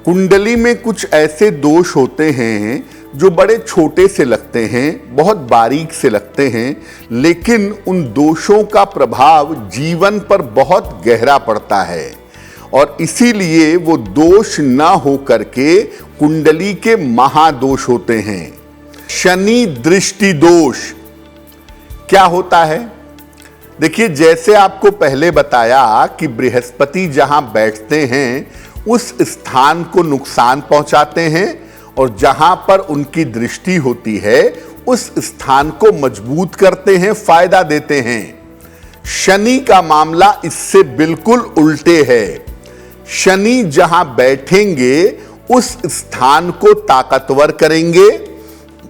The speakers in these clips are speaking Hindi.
कुंडली में कुछ ऐसे दोष होते हैं जो बड़े छोटे से लगते हैं, बहुत बारीक से लगते हैं, लेकिन उन दोषों का प्रभाव जीवन पर बहुत गहरा पड़ता है और इसीलिए वो दोष ना हो करके कुंडली के महादोष होते हैं। शनि दृष्टि दोष क्या होता है? देखिए, जैसे आपको पहले बताया कि बृहस्पति जहां बैठते हैं उस स्थान को नुकसान पहुंचाते हैं और जहां पर उनकी दृष्टि होती है उस स्थान को मजबूत करते हैं, फायदा देते हैं। शनि का मामला इससे बिल्कुल उल्टे है। शनि जहां बैठेंगे उस स्थान को ताकतवर करेंगे,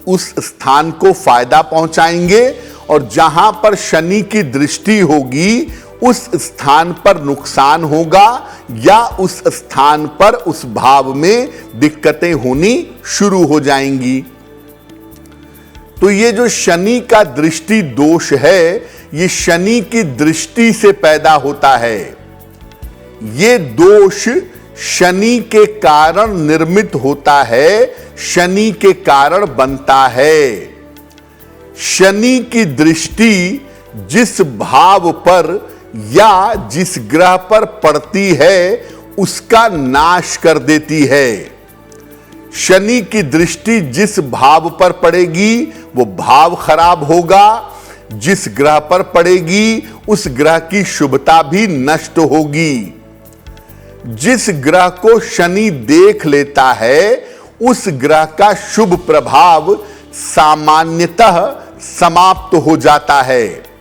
उस स्थान को फायदा पहुंचाएंगे और जहां पर शनि की दृष्टि होगी उस स्थान पर नुकसान होगा या उस स्थान पर उस भाव में दिक्कतें होनी शुरू हो जाएंगी। तो ये जो शनि का दृष्टि दोष है, ये शनि की दृष्टि से पैदा होता है। ये दोष शनि के कारण निर्मित होता है, शनि के कारण बनता है। शनि की दृष्टि जिस भाव पर या जिस ग्रह पर पड़ती है उसका नाश कर देती है। शनि की दृष्टि जिस भाव पर पड़ेगी वो भाव खराब होगा, जिस ग्रह पर पड़ेगी उस ग्रह की शुभता भी नष्ट होगी। जिस ग्रह को शनि देख लेता है उस ग्रह का शुभ प्रभाव सामान्यतः समाप्त हो जाता है।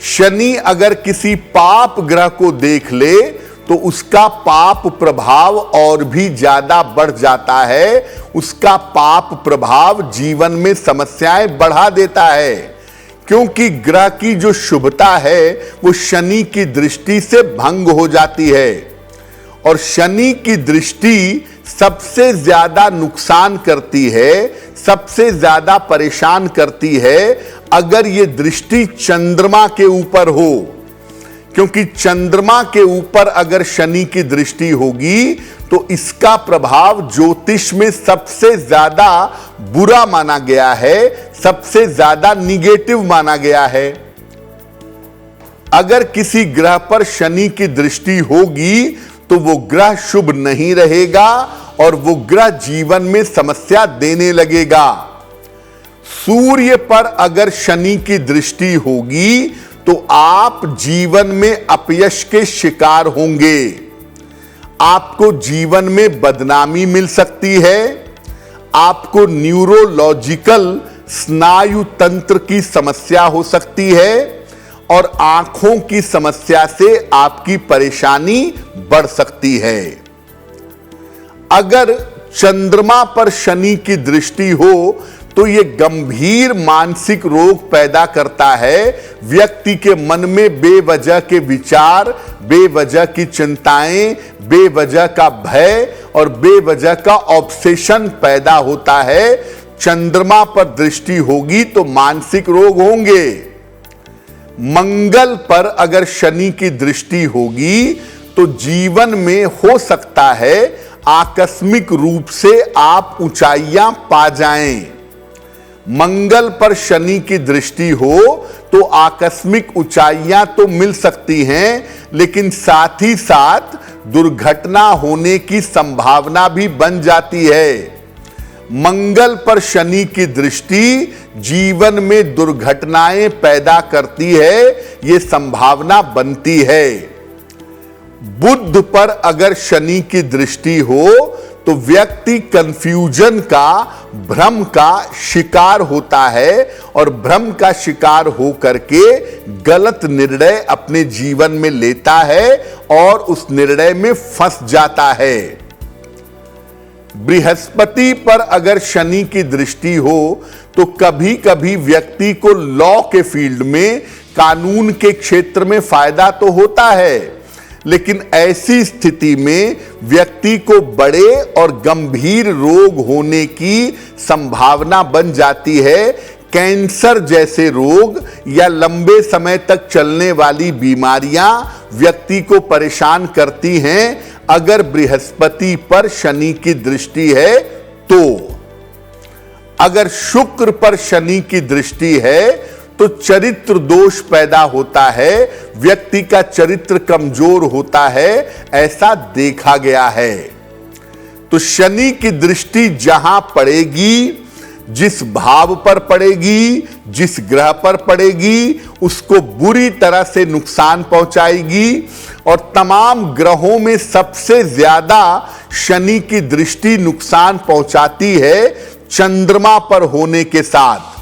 शनि अगर किसी पाप ग्रह को देख ले तो उसका पाप प्रभाव और भी ज्यादा बढ़ जाता है। उसका पाप प्रभाव जीवन में समस्याएं बढ़ा देता है, क्योंकि ग्रह की जो शुभता है वो शनि की दृष्टि से भंग हो जाती है। और शनि की दृष्टि सबसे ज्यादा नुकसान करती है, सबसे ज्यादा परेशान करती है अगर ये दृष्टि चंद्रमा के ऊपर हो, क्योंकि चंद्रमा के ऊपर अगर शनि की दृष्टि होगी तो इसका प्रभाव ज्योतिष में सबसे ज्यादा बुरा माना गया है, सबसे ज्यादा निगेटिव माना गया है। अगर किसी ग्रह पर शनि की दृष्टि होगी तो वो ग्रह शुभ नहीं रहेगा और वो ग्रह जीवन में समस्या देने लगेगा। सूर्य पर अगर शनि की दृष्टि होगी तो आप जीवन में अपयश के शिकार होंगे, आपको जीवन में बदनामी मिल सकती है, आपको न्यूरोलॉजिकल स्नायु तंत्र की समस्या हो सकती है और आंखों की समस्या से आपकी परेशानी बढ़ सकती है। अगर चंद्रमा पर शनि की दृष्टि हो तो यह गंभीर मानसिक रोग पैदा करता है। व्यक्ति के मन में बेवजह के विचार, बेवजह की चिंताएं, बेवजह का भय और बेवजह का ऑब्सेशन पैदा होता है। चंद्रमा पर दृष्टि होगी तो मानसिक रोग होंगे। मंगल पर अगर शनि की दृष्टि होगी तो जीवन में हो सकता है आकस्मिक रूप से आप ऊंचाइयां पा जाएं। मंगल पर शनि की दृष्टि हो तो आकस्मिक ऊंचाइयां तो मिल सकती हैं, लेकिन साथ ही साथ दुर्घटना होने की संभावना भी बन जाती है। मंगल पर शनि की दृष्टि जीवन में दुर्घटनाएं पैदा करती है, यह संभावना बनती है। बुध पर अगर शनि की दृष्टि हो तो व्यक्ति कंफ्यूजन का, भ्रम का शिकार होता है और भ्रम का शिकार हो करके गलत निर्णय अपने जीवन में लेता है और उस निर्णय में फंस जाता है। बृहस्पति पर अगर शनि की दृष्टि हो तो कभी कभी व्यक्ति को लॉ के फील्ड में, कानून के क्षेत्र में फायदा तो होता है, लेकिन ऐसी स्थिति में व्यक्ति को बड़े और गंभीर रोग होने की संभावना बन जाती है। कैंसर जैसे रोग या लंबे समय तक चलने वाली बीमारियां व्यक्ति को परेशान करती हैं अगर बृहस्पति पर शनि की दृष्टि है तो। अगर शुक्र पर शनि की दृष्टि है तो चरित्र दोष पैदा होता है, व्यक्ति का चरित्र कमजोर होता है, ऐसा देखा गया है। तो शनि की दृष्टि जहां पड़ेगी, जिस भाव पर पड़ेगी, जिस ग्रह पर पड़ेगी, उसको बुरी तरह से नुकसान पहुंचाएगी। और तमाम ग्रहों में सबसे ज्यादा शनि की दृष्टि नुकसान पहुंचाती है चंद्रमा पर होने के साथ।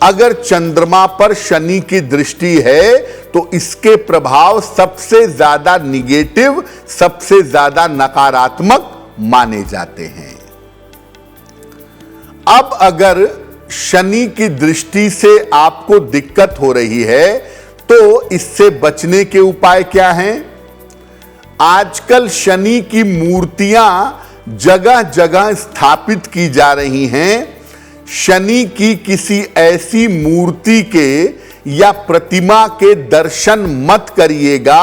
अगर चंद्रमा पर शनि की दृष्टि है तो इसके प्रभाव सबसे ज्यादा निगेटिव, सबसे ज्यादा नकारात्मक माने जाते हैं। अब अगर शनि की दृष्टि से आपको दिक्कत हो रही है तो इससे बचने के उपाय क्या हैं? आजकल शनि की मूर्तियां जगह जगह स्थापित की जा रही हैं। शनि की किसी ऐसी मूर्ति के या प्रतिमा के दर्शन मत करिएगा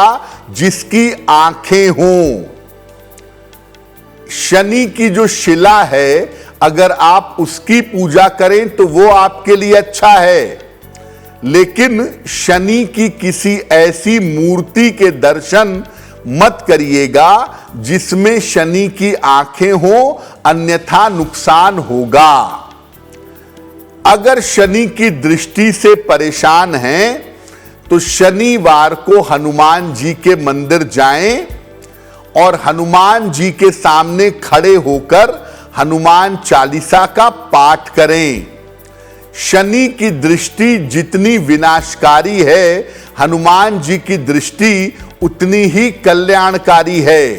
जिसकी आंखें हों। शनि की जो शिला है, अगर आप उसकी पूजा करें तो वो आपके लिए अच्छा है, लेकिन शनि की किसी ऐसी मूर्ति के दर्शन मत करिएगा जिसमें शनि की आंखें हों, अन्यथा नुकसान होगा। अगर शनि की दृष्टि से परेशान हैं तो शनिवार को हनुमान जी के मंदिर जाएं और हनुमान जी के सामने खड़े होकर हनुमान चालीसा का पाठ करें। शनि की दृष्टि जितनी विनाशकारी है, हनुमान जी की दृष्टि उतनी ही कल्याणकारी है।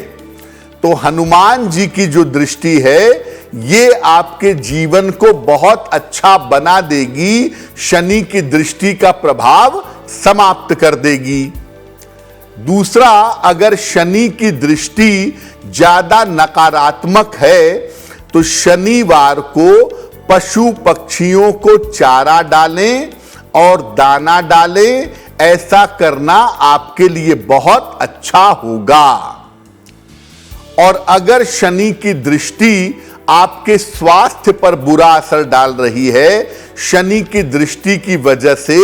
तो हनुमान जी की जो दृष्टि है, ये आपके जीवन को बहुत अच्छा बना देगी, शनि की दृष्टि का प्रभाव समाप्त कर देगी। दूसरा, अगर शनि की दृष्टि ज्यादा नकारात्मक है तो शनिवार को पशु पक्षियों को चारा डालें और दाना डालें। ऐसा करना आपके लिए बहुत अच्छा होगा। और अगर शनि की दृष्टि आपके स्वास्थ्य पर बुरा असर डाल रही है, शनि की दृष्टि की वजह से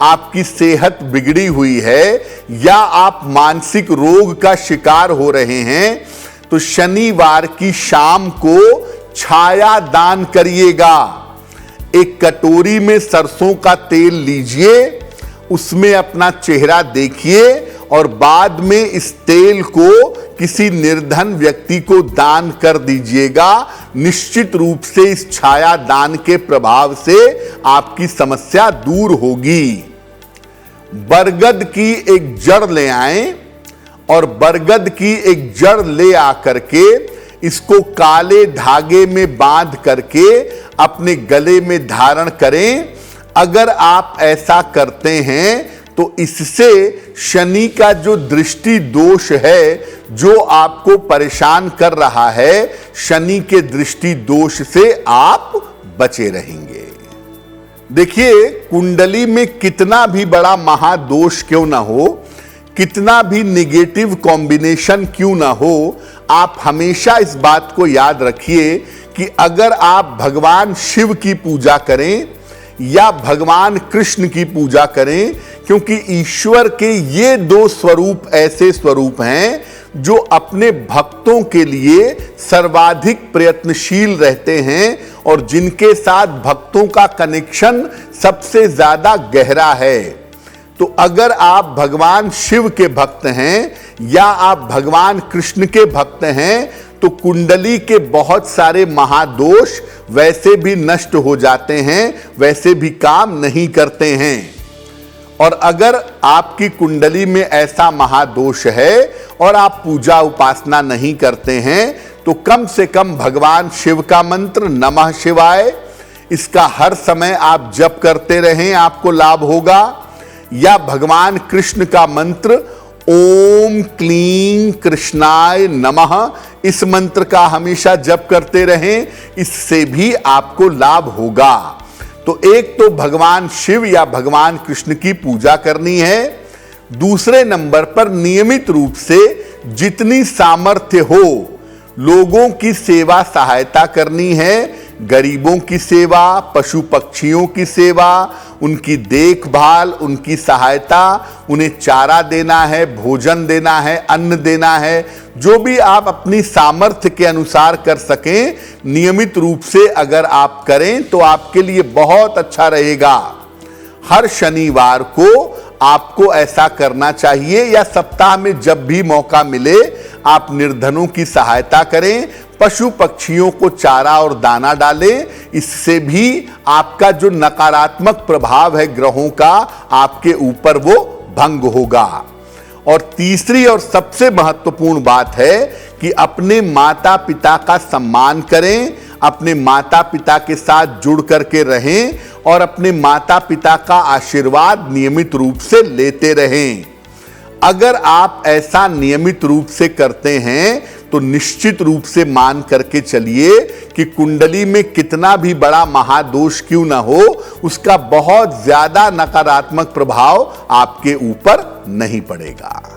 आपकी सेहत बिगड़ी हुई है या आप मानसिक रोग का शिकार हो रहे हैं, तो शनिवार की शाम को छाया दान करिएगा। एक कटोरी में सरसों का तेल लीजिए, उसमें अपना चेहरा देखिए और बाद में इस तेल को किसी निर्धन व्यक्ति को दान कर दीजिएगा। निश्चित रूप से इस छाया दान के प्रभाव से आपकी समस्या दूर होगी। बरगद की एक जड़ ले आएं और बरगद की एक जड़ ले आकर के इसको काले धागे में बांध करके अपने गले में धारण करें। अगर आप ऐसा करते हैं तो इससे शनि का जो दृष्टि दोष है, जो आपको परेशान कर रहा है, शनि के दृष्टि दोष से आप बचे रहेंगे। देखिए, कुंडली में कितना भी बड़ा महादोष क्यों ना हो, कितना भी निगेटिव कॉम्बिनेशन क्यों ना हो, आप हमेशा इस बात को याद रखिए कि अगर आप भगवान शिव की पूजा करें या भगवान कृष्ण की पूजा करें, क्योंकि ईश्वर के ये दो स्वरूप ऐसे स्वरूप हैं जो अपने भक्तों के लिए सर्वाधिक प्रयत्नशील रहते हैं और जिनके साथ भक्तों का कनेक्शन सबसे ज्यादा गहरा है। तो अगर आप भगवान शिव के भक्त हैं या आप भगवान कृष्ण के भक्त हैं तो कुंडली के बहुत सारे महादोष वैसे भी नष्ट हो जाते हैं, वैसे भी काम नहीं करते हैं। और अगर आपकी कुंडली में ऐसा महादोष है और आप पूजा उपासना नहीं करते हैं तो कम से कम भगवान शिव का मंत्र नमः शिवाय, इसका हर समय आप जप करते रहें, आपको लाभ होगा। या भगवान कृष्ण का मंत्र ओम क्लीं कृष्णाय नमः, इस मंत्र का हमेशा जप करते रहें, इससे भी आपको लाभ होगा। तो एक तो भगवान शिव या भगवान कृष्ण की पूजा करनी है। दूसरे नंबर पर नियमित रूप से जितनी सामर्थ्य हो लोगों की सेवा सहायता करनी है, गरीबों की सेवा, पशु पक्षियों की सेवा, उनकी देखभाल, उनकी सहायता, उन्हें चारा देना है, भोजन देना है, अन्न देना है, जो भी आप अपनी सामर्थ्य के अनुसार कर सकें, नियमित रूप से अगर आप करें तो आपके लिए बहुत अच्छा रहेगा। हर शनिवार को आपको ऐसा करना चाहिए, या सप्ताह में जब भी मौका मिले आप निर्धनों की सहायता करें, पशु पक्षियों को चारा और दाना डालें। इससे भी आपका जो नकारात्मक प्रभाव है ग्रहों का आपके ऊपर वो भंग होगा। और तीसरी और सबसे महत्वपूर्ण बात है कि अपने माता पिता का सम्मान करें, अपने माता पिता के साथ जुड़ करके रहें और अपने माता पिता का आशीर्वाद नियमित रूप से लेते रहें। अगर आप ऐसा नियमित रूप से करते हैं तो निश्चित रूप से मान करके चलिए कि कुंडली में कितना भी बड़ा महादोष क्यों ना हो, उसका बहुत ज्यादा नकारात्मक प्रभाव आपके ऊपर नहीं पड़ेगा।